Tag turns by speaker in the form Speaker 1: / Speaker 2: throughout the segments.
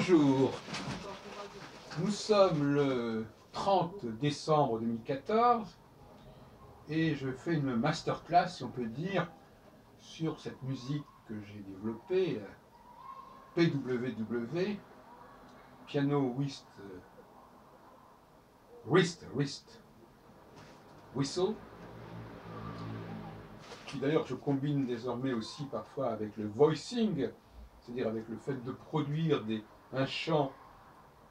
Speaker 1: Bonjour, nous sommes le 30 décembre 2014 et je fais une masterclass, si on peut dire, sur cette musique que j'ai développée, la PWW, Piano Wrist Whistle, qui d'ailleurs je combine désormais aussi parfois avec le voicing, c'est-à-dire avec le fait de produire un chant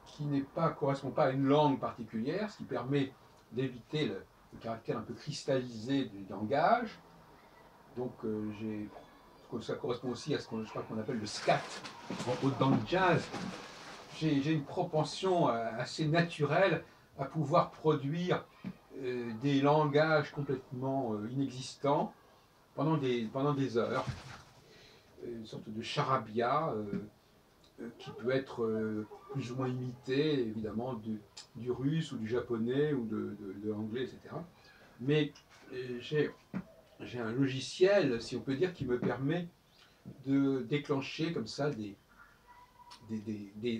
Speaker 1: qui ne correspond pas à une langue particulière, ce qui permet d'éviter le caractère un peu cristallisé du langage. Donc ça correspond aussi à ce qu'on appelle le scat dans le jazz. J'ai une propension assez naturelle à pouvoir produire des langages complètement inexistants pendant des heures. Une sorte de charabia qui peut être plus ou moins imité, évidemment, du russe ou du japonais ou de l'anglais, etc. Mais j'ai un logiciel, si on peut dire, qui me permet de déclencher comme ça des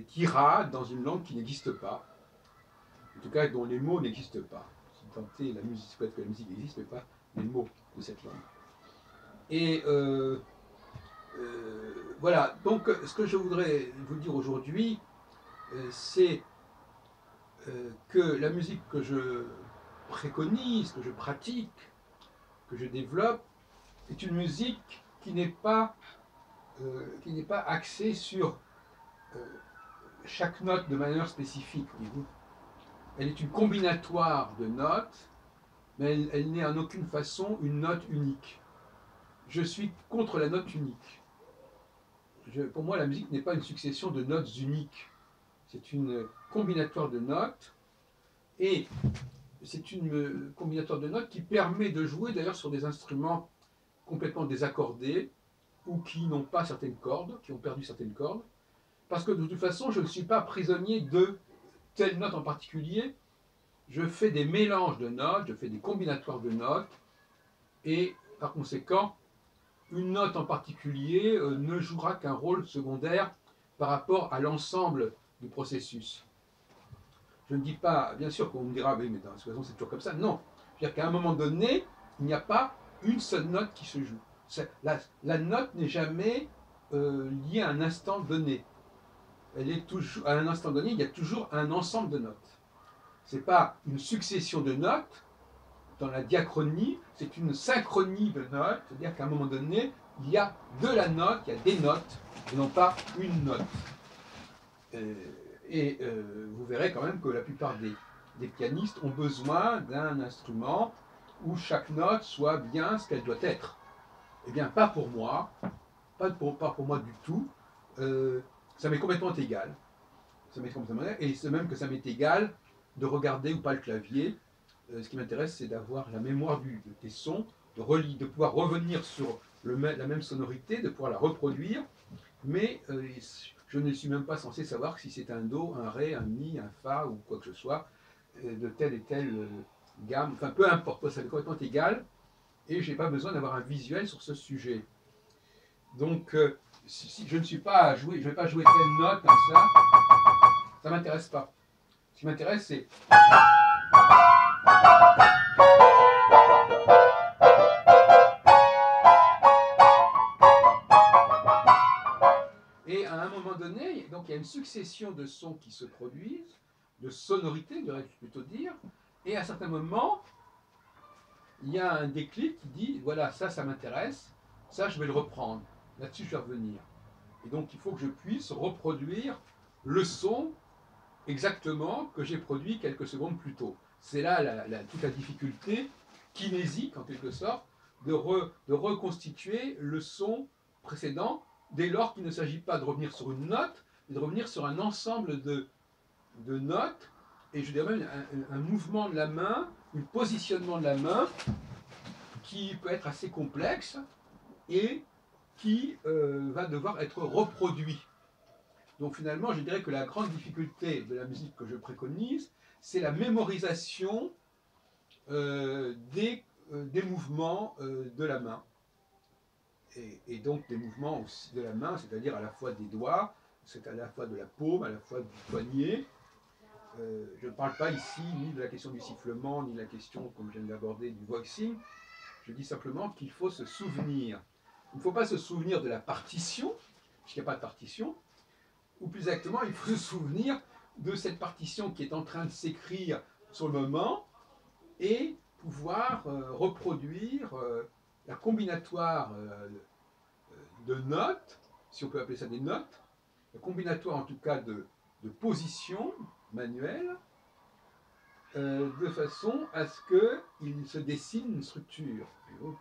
Speaker 1: tirades dans une langue qui n'existe pas, en tout cas dont les mots n'existent pas. Si tant est la musique, peut-être que la musique n'existe, mais pas les mots de cette langue. Et voilà, donc ce que je voudrais vous dire aujourd'hui, c'est que la musique que je préconise, que je pratique, que je développe, est une musique qui n'est pas axée sur chaque note de manière spécifique. Elle est une combinatoire de notes, mais elle n'est en aucune façon une note unique. Je suis contre la note unique. Pour moi, la musique n'est pas une succession de notes uniques. C'est une combinatoire de notes, et c'est une combinatoire de notes qui permet de jouer d'ailleurs sur des instruments complètement désaccordés ou qui n'ont pas certaines cordes, qui ont perdu certaines cordes, parce que de toute façon, je ne suis pas prisonnier de telle note en particulier. Je fais des mélanges de notes, je fais des combinatoires de notes, et par conséquent, une note en particulier ne jouera qu'un rôle secondaire par rapport à l'ensemble du processus. Je ne dis pas, bien sûr qu'on me dira, oui, mais dans la situation c'est toujours comme ça. Non, c'est-à-dire qu'à un moment donné, il n'y a pas une seule note qui se joue. La note n'est jamais liée à un instant donné. Elle est toujours, à un instant donné, il y a toujours un ensemble de notes. Ce n'est pas une succession de notes dans la diachronie, c'est une synchronie de notes, c'est-à-dire qu'à un moment donné, il y a de la note, il y a des notes, et non pas une note. Vous verrez quand même que la plupart des pianistes ont besoin d'un instrument où chaque note soit bien ce qu'elle doit être. Eh bien, pas pour moi, pas pour moi du tout. Ça m'est complètement égal. Et c'est même que ça m'est égal de regarder ou pas le clavier. Ce qui m'intéresse, c'est d'avoir la mémoire des sons, de pouvoir revenir sur la même sonorité, de pouvoir la reproduire, mais je ne suis même pas censé savoir si c'est un Do, un Ré, un Mi, un Fa ou quoi que ce soit, de telle et telle gamme. Enfin, peu importe, ça m'est complètement égal, et je n'ai pas besoin d'avoir un visuel sur ce sujet. Donc, si je ne suis pas à jouer, je ne vais pas jouer telle note comme ça ne m'intéresse pas. Ce qui m'intéresse, c'est... Et à un moment donné, donc, il y a une succession de sons qui se produisent, de sonorités, devrais-je plutôt dire, et à un certain moment, il y a un déclic qui dit, voilà, ça m'intéresse, ça je vais le reprendre, là-dessus je vais revenir. Et donc il faut que je puisse reproduire le son exactement que j'ai produit quelques secondes plus tôt. C'est là toute la difficulté kinésique, en quelque sorte, de reconstituer le son précédent, dès lors qu'il ne s'agit pas de revenir sur une note, mais de revenir sur un ensemble de notes, et je dirais même un mouvement de la main, un positionnement de la main, qui peut être assez complexe, et qui va devoir être reproduit. Donc finalement, je dirais que la grande difficulté de la musique que je préconise, c'est la mémorisation des mouvements de la main. Et donc des mouvements aussi de la main, c'est-à-dire à la fois des doigts, c'est à la fois de la paume, à la fois du poignet. Je ne parle pas ici ni de la question du sifflement, ni de la question, comme je viens d'aborder, du voicing. Je dis simplement qu'il faut se souvenir. Il ne faut pas se souvenir de la partition, puisqu'il n'y a pas de partition, ou plus exactement, il faut se souvenir de cette partition qui est en train de s'écrire sur le moment et pouvoir reproduire la combinatoire de notes, si on peut appeler ça des notes, le combinatoire en tout cas de positions manuelles, de façon à ce qu'il se dessine une structure. Bon,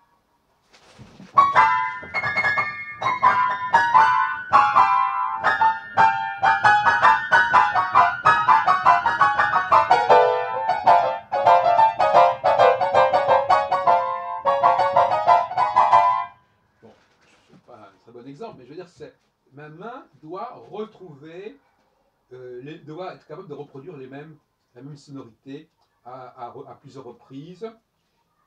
Speaker 1: ce n'est pas un très bon exemple, mais je veux dire, ma main doit retrouver, doit être capable de reproduire la même sonorité à plusieurs reprises.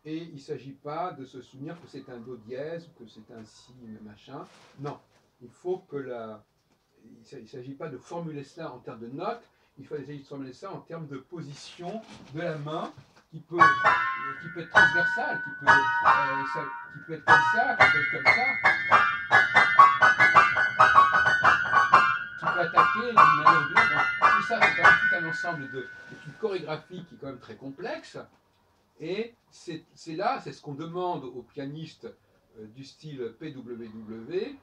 Speaker 1: Et il ne s'agit pas de se souvenir que c'est un do dièse ou que c'est un si machin. Non, il faut que il ne s'agit pas de formuler cela en termes de notes, il faut essayer de formuler ça en termes de position de la main qui peut être transversale, qui peut être comme ça, qui peut être comme ça, qui peut attaquer d'une manière ou d'une autre. Donc, tout ça, c'est quand même tout un ensemble c'est une chorégraphie qui est quand même très complexe. Et c'est ce qu'on demande aux pianistes du style PWW,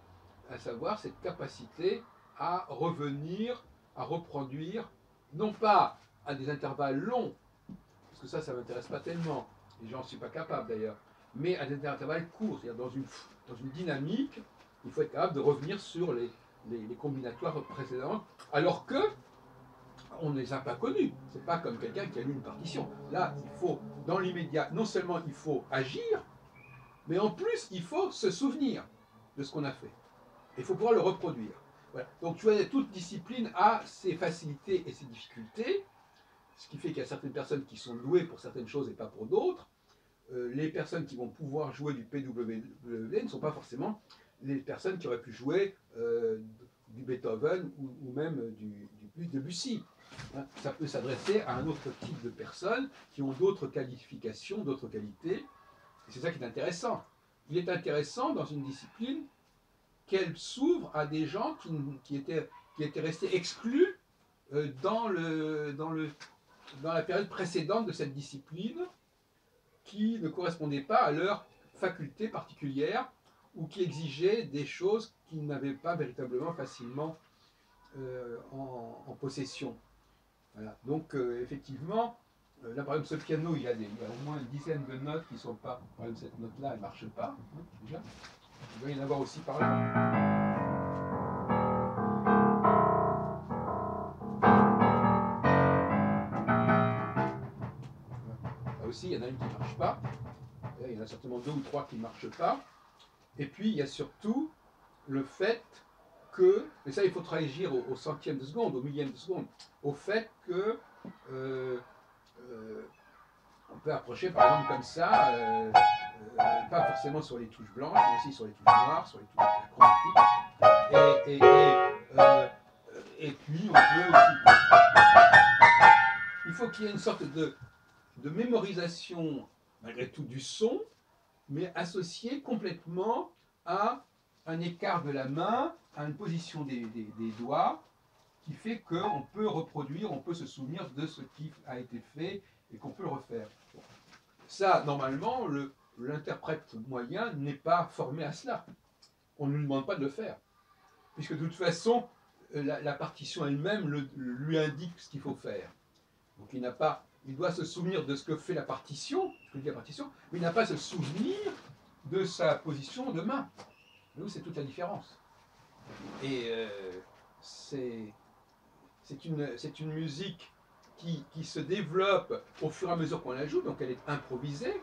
Speaker 1: à savoir cette capacité à revenir, à reproduire, non pas à des intervalles longs, parce que ça ne m'intéresse pas tellement, et j'en suis pas capable d'ailleurs, mais à des intervalles courts, c'est-à-dire dans une dynamique, il faut être capable de revenir sur les combinatoires précédentes, alors que on ne les a pas connus. C'est pas comme quelqu'un qui a lu une partition. Là, il faut, dans l'immédiat, non seulement il faut agir, mais en plus, il faut se souvenir de ce qu'on a fait. Il faut pouvoir le reproduire. Voilà. Donc, tu vois, toute discipline a ses facilités et ses difficultés, ce qui fait qu'il y a certaines personnes qui sont douées pour certaines choses et pas pour d'autres. Les personnes qui vont pouvoir jouer du PWW ne sont pas forcément les personnes qui auraient pu jouer du Beethoven ou même du Debussy. Ça peut s'adresser à un autre type de personnes qui ont d'autres qualifications, d'autres qualités. Et c'est ça qui est intéressant. Il est intéressant dans une discipline qu'elle s'ouvre à des gens qui étaient restés exclus dans la période précédente de cette discipline, qui ne correspondaient pas à leurs facultés particulières ou qui exigeaient des choses qu'ils n'avaient pas véritablement facilement en possession. Voilà. Donc, effectivement, là, par exemple, ce piano, il y a au moins une dizaine de notes qui ne sont pas. Par exemple, cette note-là, elle ne marche pas, déjà. Il doit y en avoir aussi par là. Là aussi, il y en a une qui ne marche pas. Il y en a certainement 2 ou 3 qui ne marchent pas. Et puis, il y a surtout le fait que, mais ça, il faut réagir au centième de seconde, au millième de seconde, au fait que on peut approcher, par exemple, comme ça, pas forcément sur les touches blanches, mais aussi sur les touches noires, sur les touches chromatiques. Et puis, on peut aussi. Il faut qu'il y ait une sorte de mémorisation, malgré tout, du son, mais associé complètement à un écart de la main, à une position des doigts, qui fait qu'on peut reproduire, on peut se souvenir de ce qui a été fait et qu'on peut le refaire. Ça, normalement, l'interprète moyen n'est pas formé à cela. On ne lui demande pas de le faire. Puisque de toute façon, la partition elle-même lui indique ce qu'il faut faire. Donc il doit se souvenir de ce que fait la partition, mais il n'a pas à se souvenir de sa position de main. C'est toute la différence. Et c'est une musique qui se développe au fur et à mesure qu'on la joue, donc elle est improvisée.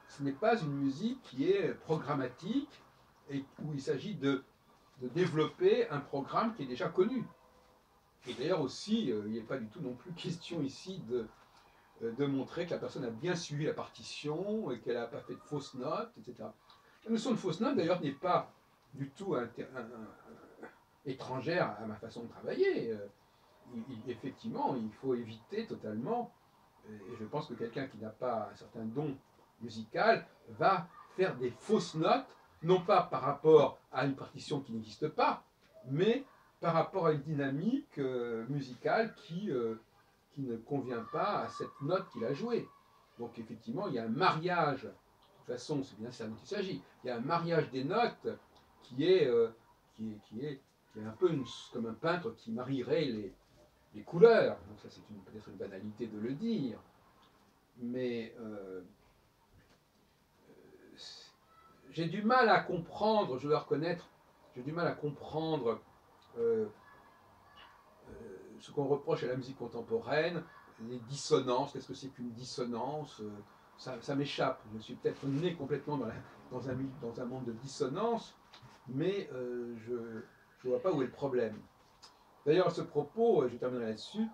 Speaker 1: Ce n'est pas une musique qui est programmatique et où il s'agit de développer un programme qui est déjà connu. Et d'ailleurs aussi, il n'est pas du tout non plus question ici de montrer que la personne a bien suivi la partition et qu'elle n'a pas fait de fausses notes, etc. La notion de fausse note, d'ailleurs, n'est pas du tout... Il étrangère à ma façon de travailler. Effectivement, il faut éviter totalement, et je pense que quelqu'un qui n'a pas un certain don musical va faire des fausses notes, non pas par rapport à une partition qui n'existe pas, mais par rapport à une dynamique musicale qui ne convient pas à cette note qu'il a jouée. Donc effectivement, il y a un mariage, de toute façon, c'est bien ça dont il s'agit, il y a un mariage des notes qui est, qui est un peu comme un peintre qui marierait les couleurs. Donc ça, c'est peut-être une banalité de le dire, mais j'ai du mal à comprendre, je dois reconnaître, j'ai du mal à comprendre euh, ce qu'on reproche à la musique contemporaine, les dissonances, qu'est-ce que c'est qu'une dissonance ça m'échappe. Je suis peut-être né complètement dans un monde de dissonance, mais je ne vois pas où est le problème. D'ailleurs, à ce propos, je terminerai là-dessus,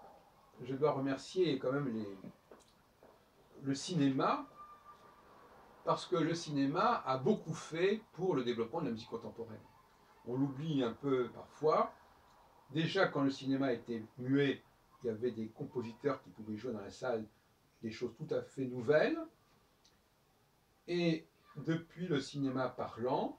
Speaker 1: je dois remercier quand même le cinéma, parce que le cinéma a beaucoup fait pour le développement de la musique contemporaine. On l'oublie un peu parfois. Déjà, quand le cinéma était muet, il y avait des compositeurs qui pouvaient jouer dans la salle des choses tout à fait nouvelles. Et depuis le cinéma parlant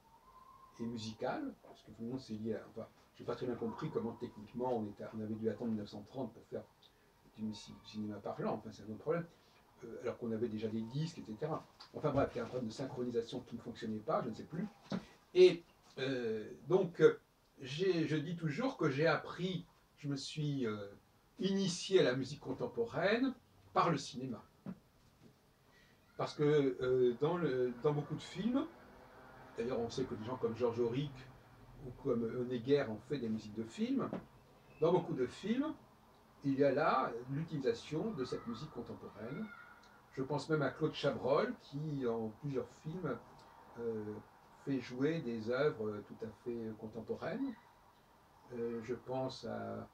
Speaker 1: et musical, parce que tout le monde s'est lié à... Enfin, je n'ai pas très bien compris comment techniquement on avait dû attendre 1930 pour faire du cinéma parlant, enfin c'est un autre problème, alors qu'on avait déjà des disques, etc. Enfin bref, il y a un problème de synchronisation qui ne fonctionnait pas, je ne sais plus. Et donc, je dis toujours que j'ai appris, je me suis initié à la musique contemporaine par le cinéma. Parce que dans beaucoup de films, d'ailleurs on sait que des gens comme Georges Auric ou comme Honegger ont fait des musiques de films, dans beaucoup de films, il y a là l'utilisation de cette musique contemporaine. Je pense même à Claude Chabrol qui, dans plusieurs films, fait jouer des œuvres tout à fait contemporaines. Je pense à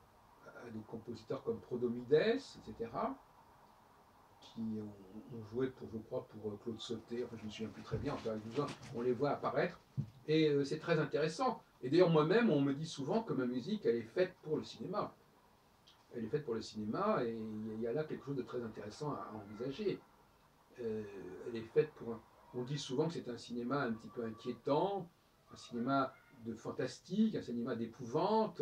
Speaker 1: des compositeurs comme Prodomides, etc., qui ont joué, je crois, pour Claude Sauté, enfin je ne me souviens plus très bien, enfin, on les voit apparaître, et c'est très intéressant. Et d'ailleurs, moi-même, on me dit souvent que ma musique, elle est faite pour le cinéma. Elle est faite pour le cinéma, et il y a là quelque chose de très intéressant à envisager. Elle est faite pour On dit souvent que c'est un cinéma un petit peu inquiétant, un cinéma de fantastique, un cinéma d'épouvante.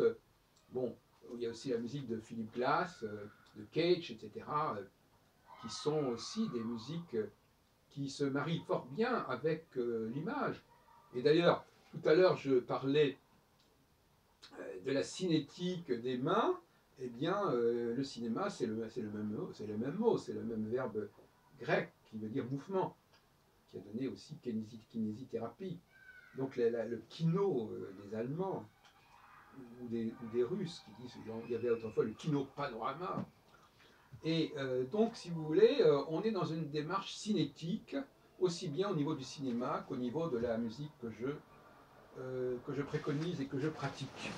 Speaker 1: Bon, il y a aussi la musique de Philip Glass, de Cage, etc., qui sont aussi des musiques qui se marient fort bien avec l'image. Et d'ailleurs, tout à l'heure, je parlais de la cinétique des mains. Eh bien, le cinéma, c'est le même mot, c'est le même verbe grec qui veut dire mouvement, qui a donné aussi kinésithérapie. Donc le kino des Allemands ou des Russes qui disent, il y avait autrefois le kino panorama. Et donc, si vous voulez, on est dans une démarche cinétique, aussi bien au niveau du cinéma qu'au niveau de la musique que je préconise et que je pratique.